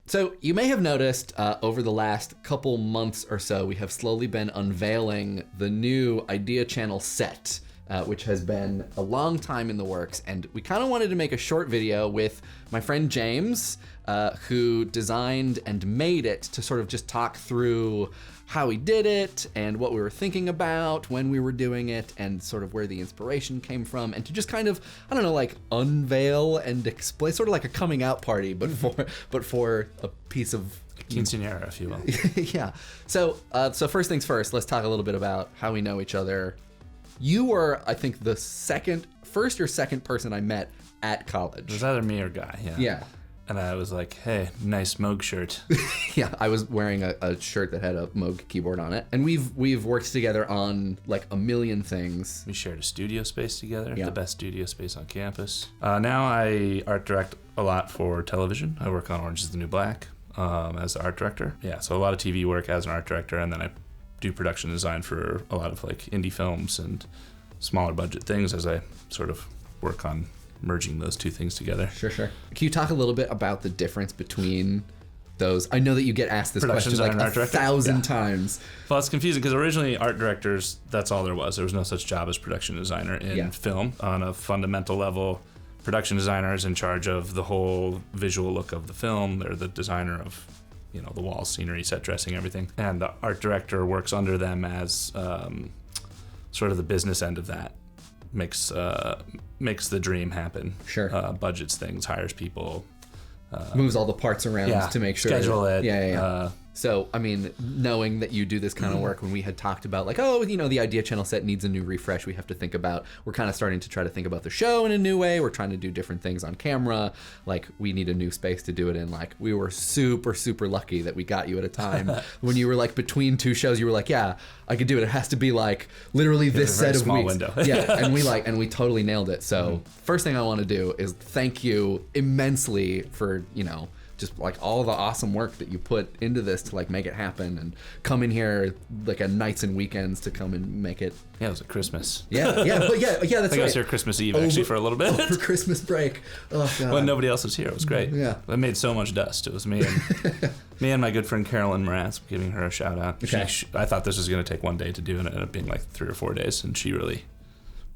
So you may have noticed over the last couple months or so, we have slowly been unveiling the new Idea Channel set, which has been a long time in the works. And we kind of wanted to make a short video with my friend James, who designed and made it, to sort of just talk through how he did it and what we were thinking about when we were doing it and sort of where the inspiration came from, and to just kind of, I don't know, like unveil and explain, sort of like a coming out party, but for a piece of quinceañera, if you will. Yeah. So first things first, let's talk a little bit about how we know each other. You were, I think, the first or second person I met at college. It was either me or Guy, yeah. Yeah. And I was like, hey, nice Moog shirt. Yeah, I was wearing a shirt that had a Moog keyboard on it. And we've worked together on like a million things. We shared a studio space together, yeah. The best studio space on campus. Now I art direct a lot for television. I work on Orange is the New Black as the art director. Yeah, so a lot of TV work as an art director, and then I do production design for a lot of like indie films and smaller budget things as I sort of work on merging those two things together. Sure. Can you talk a little bit about the difference between those? I know that you get asked this question like 1,000 times. Well, it's confusing because originally art directors, that's all there was. There was no such job as production designer in film. On a fundamental level, production designer is in charge of the whole visual look of the film. They're the designer of, the walls, scenery, set dressing, everything. And the art director works under them as sort of the business end of that. Makes the dream happen. Sure. Budgets things, hires people. Moves all the parts around to make sure. Schedule it. Yeah. So, I mean, knowing that you do this kind of work, when we had talked about like, the Idea Channel set needs a new refresh, we have to think about, we're kind of starting to try to think about the show in a new way. We're trying to do different things on camera. Like, we need a new space to do it in. Like, we were super, super lucky that we got you at a time when you were like between two shows, you were like, yeah, I could do it. It has to be like literally this set of small weeks. Window. Yeah, and we totally nailed it. So first thing I want to do is thank you immensely for, just like all the awesome work that you put into this to like make it happen, and come in here like at nights and weekends to come and make it. Yeah, it was at Christmas. Yeah, that's I think right. I was here Christmas Eve actually for a little bit. For Christmas break. Oh god. When nobody else was here, it was great. Yeah. I made so much dust. It was me and my good friend Carolyn Moratz, giving her a shout out. Okay. I thought this was going to take one day to do, and it ended up being like 3 or 4 days, and she really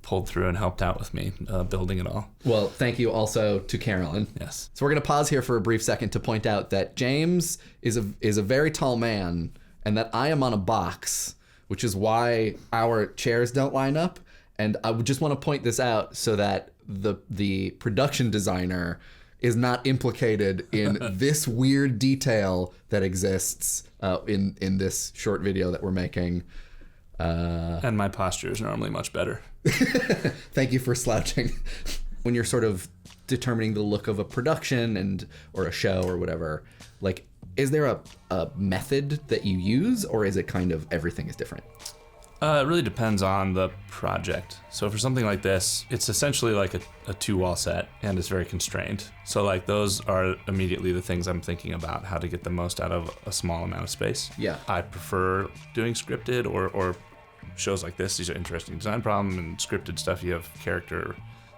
pulled through and helped out with me building it all. Well, thank you also to Carolyn. Yes. So we're going to pause here for a brief second to point out that James is a very tall man, and that I am on a box, which is why our chairs don't line up. And I would just want to point this out so that the production designer is not implicated in this weird detail that exists in this short video that we're making. And my posture is normally much better. Thank you for slouching. When you're sort of determining the look of a production or a show or whatever, like, is there a method that you use, or is it kind of everything is different? It really depends on the project. So for something like this, it's essentially like a 2-wall set, and it's very constrained. So like those are immediately the things I'm thinking about, how to get the most out of a small amount of space. Yeah. I prefer doing scripted or shows like this. These are interesting design problem, and scripted stuff, you have character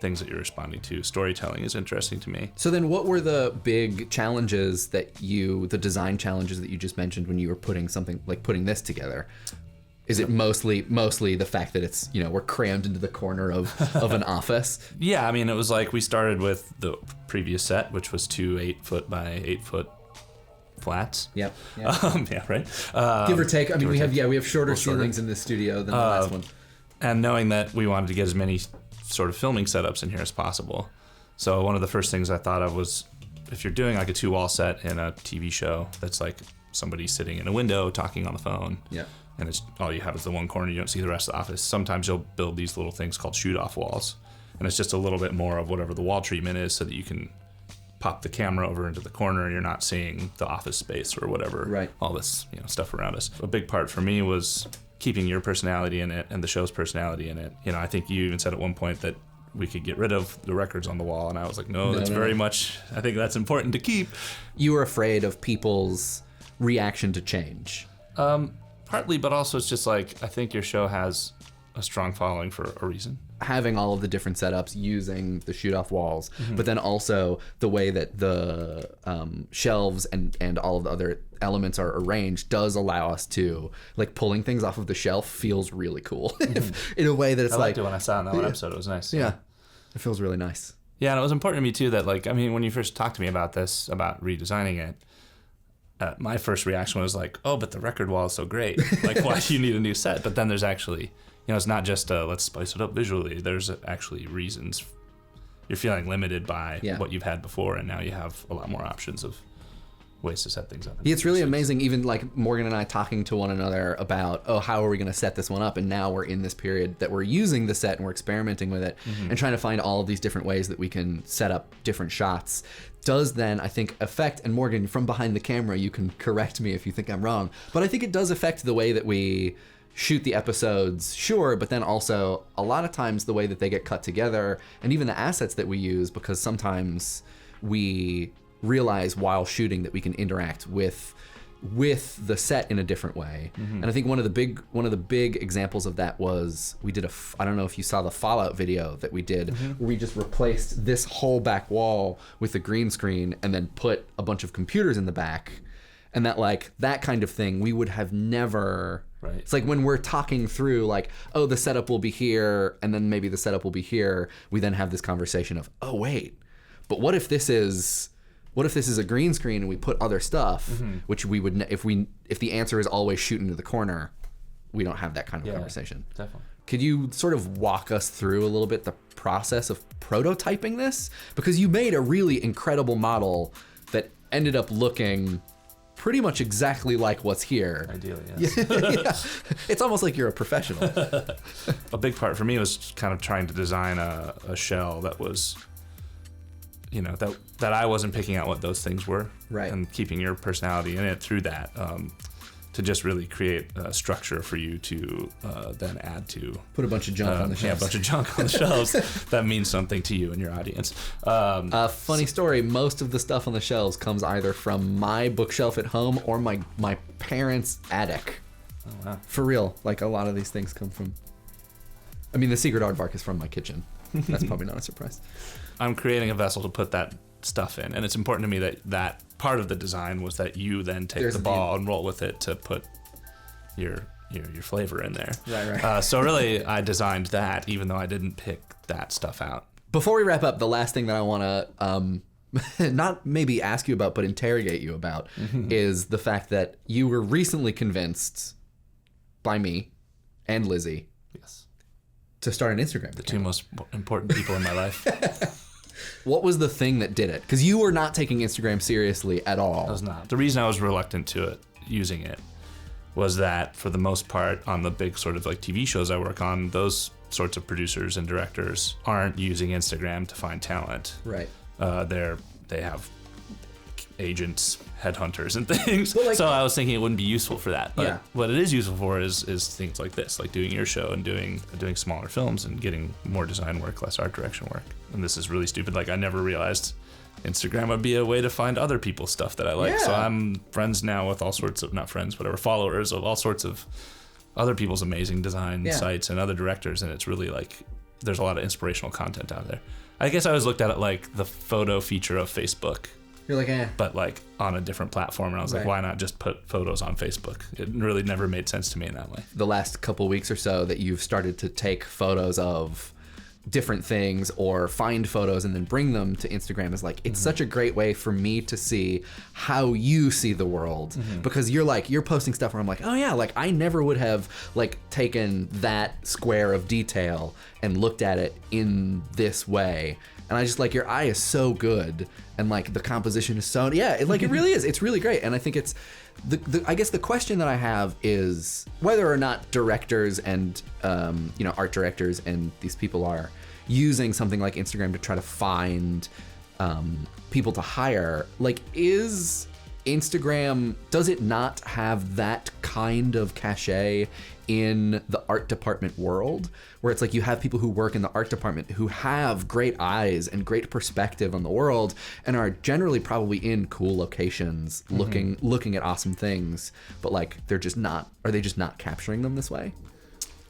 things that you're responding to. Storytelling is interesting to me. So then what were the big challenges the design challenges that you just mentioned when you were putting this together? Is it mostly the fact that it's, we're crammed into the corner of an office? Yeah, I mean, it was like we started with the previous set, which was 2 8-foot by 8-foot flats. Yep. Yeah, right. Give or take. I mean, we have shorter ceilings in this studio than the last one. And knowing that we wanted to get as many sort of filming setups in here as possible. So one of the first things I thought of was, if you're doing like a 2-wall set in a TV show that's like somebody sitting in a window talking on the phone. Yeah. And it's all you have is the one corner, you don't see the rest of the office. Sometimes you'll build these little things called shoot-off walls, and it's just a little bit more of whatever the wall treatment is, so that you can pop the camera over into the corner and you're not seeing the office space or whatever. Right. All this stuff around us. A big part for me was keeping your personality in it and the show's personality in it. I think you even said at one point that we could get rid of the records on the wall, and I was like, no, that's very much, I think that's important to keep. You were afraid of people's reaction to change. Partly, but also it's just like, I think your show has a strong following for a reason. Having all of the different setups, using the shoot-off walls, but then also the way that the shelves and all of the other elements are arranged does allow us to, like, pulling things off of the shelf feels really cool in a way that it's I like... liked it when I saw it in that one episode. It was nice. Yeah, it feels really nice. Yeah, and it was important to me, too, that, like, I mean, when you first talked to me about this, about redesigning it, my first reaction was like, oh, but the record wall is so great. Like, why do you need a new set? But then there's actually, you know, it's not just let's spice it up visually. There's actually reasons. You're feeling limited by what you've had before, and now you have a lot more options of ways to set things up. It's really amazing, even like Morgan and I talking to one another about, oh, how are we going to set this one up? And now we're in this period that we're using the set and we're experimenting with it and trying to find all of these different ways that we can set up different shots. Does then, I think, affect, and Morgan, from behind the camera, you can correct me if you think I'm wrong, but I think it does affect the way that we shoot the episodes, sure, but then also a lot of times the way that they get cut together and even the assets that we use, because sometimes we realize while shooting that we can interact with the set in a different way. And I think one of the big examples of that was we did I don't know if you saw the Fallout video that we did, where we just replaced this whole back wall with a green screen and then put a bunch of computers in the back, and that kind of thing we would have never. Right. It's like when we're talking through, like, oh, the setup will be here, and then maybe the setup will be here, we then have this conversation of, oh wait, but what if this is a green screen and we put other stuff, which we would, if the answer is always shoot into the corner, we don't have that kind of conversation. Definitely. Could you sort of walk us through a little bit the process of prototyping this? Because you made a really incredible model that ended up looking pretty much exactly like what's here. Ideally, yes. It's almost like you're a professional. A big part for me was kind of trying to design a shell that was, you know, that I wasn't picking out what those things were, right, and keeping your personality in it through that, to just really create a structure for you to then add to. Put a bunch of junk on the shelves. Yeah, a bunch of junk on the shelves that means something to you and your audience. Funny story, most of the stuff on the shelves comes either from my bookshelf at home or my parents' attic. Oh, wow. For real, like a lot of these things come from, I mean, the secret aardvark is from my kitchen. That's probably not a surprise. I'm creating a vessel to put that stuff in, and it's important to me that part of the design was that you then take the ball and roll with it to put your flavor in there. Right. So really, I designed that, even though I didn't pick that stuff out. Before we wrap up, the last thing that I want to not maybe ask you about, but interrogate you about, is the fact that you were recently convinced by me and Lizzie, yes, to start an Instagram account. The two most important people in my life. What was the thing that did it? Because you were not taking Instagram seriously at all. I was not. The reason I was reluctant to using it was that, for the most part, on the big sort of like TV shows I work on, those sorts of producers and directors aren't using Instagram to find talent. Right. They have agents, headhunters, and things. Well, like, so I was thinking it wouldn't be useful for that. But what it is useful for is things like this, like doing your show and doing smaller films and getting more design work, less art direction work. And this is really stupid. Like, I never realized Instagram would be a way to find other people's stuff that I like. Yeah. So I'm friends now with all sorts of, not friends, whatever, followers of all sorts of other people's amazing design sites and other directors. And it's really like, there's a lot of inspirational content out there. I guess I always looked at it like the photo feature of Facebook. You're like, eh. But like on a different platform. And I was like, why not just put photos on Facebook? It really never made sense to me in that way. The last couple weeks or so that you've started to take photos of different things or find photos and then bring them to Instagram is like, it's such a great way for me to see how you see the world, because you're posting stuff where I'm like, oh yeah, like I never would have like taken that square of detail and looked at it in this way. And I just like, your eye is so good, and like the composition is so, it really is. It's really great. And I think it's I guess the question that I have is whether or not directors and art directors and these people are using something like Instagram to try to find people to hire. Like, is Instagram, does it not have that kind of cachet in the art department world, where it's like you have people who work in the art department who have great eyes and great perspective on the world and are generally probably in cool locations looking at awesome things, but like are they just not capturing them this way?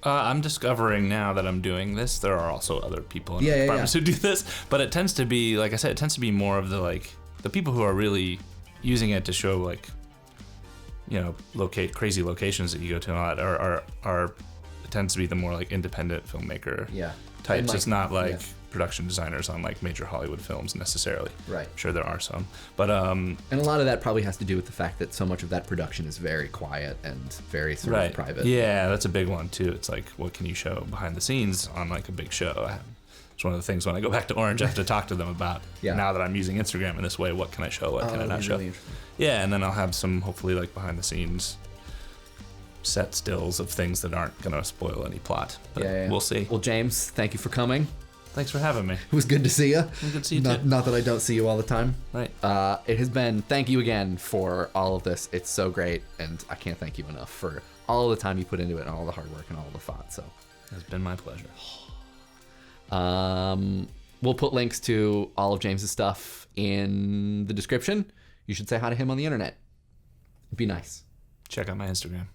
I'm discovering now that I'm doing this. There are also other people in the departments who do this, but it tends to be, like I said, it tends to be more of the people who are really using it to show like, locate crazy locations that you go to a lot are it tends to be the more like independent filmmaker types. Like, it's not like production designers on like major Hollywood films necessarily. Right. I'm sure there are some, but and a lot of that probably has to do with the fact that so much of that production is very quiet and very sort of private. Yeah, that's a big one too. It's like, what can you show behind the scenes on like a big show? It's one of the things when I go back to Orange, I have to talk to them about. Now that I'm using Instagram in this way, what can I show? What can I not show? Really, yeah, and then I'll have some hopefully like behind the scenes set stills of things that aren't going to spoil any plot. But we'll see. Well, James, thank you for coming. Thanks for having me. It was good to see you. Good to see you too. Not that I don't see you all the time. Right. It has been, thank you again for all of this. It's so great, and I can't thank you enough for all the time you put into it and all the hard work and all the thought. So it's been my pleasure. We'll put links to all of James's stuff in the description. You should say hi to him on the internet. Be nice. Check out my Instagram.